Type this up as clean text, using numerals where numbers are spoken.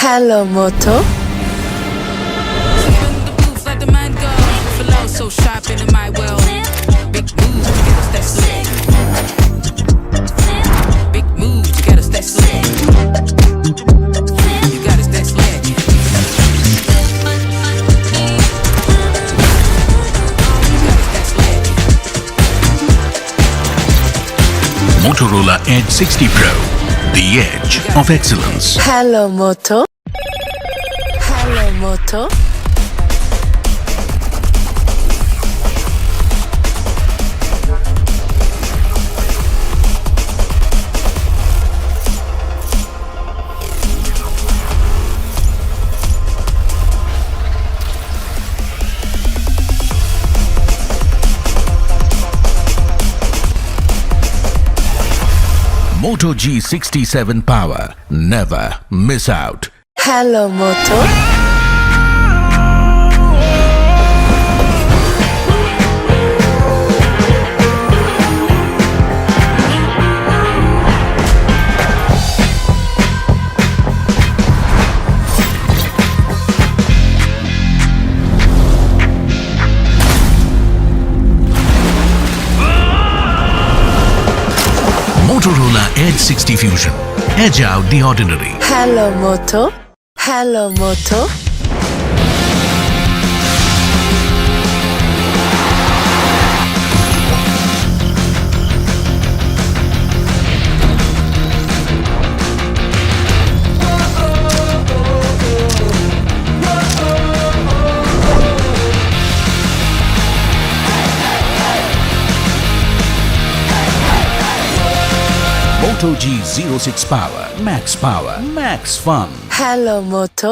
Hello, Moto. So sharp in my world. Big moves to get us that slick. Big moves to get us that slick. You got us that slick. You got us that slick. Motorola Edge 60 Pro, the edge of excellence. Hello, Moto. Hello, Moto. Moto G67 Power. Never miss out. Hello, Moto. Motorola Edge 60 Fusion. Edge out the ordinary. Hello, Moto. Hello, Moto. Moto G06 Power. Max power. Max fun. Hello, Moto.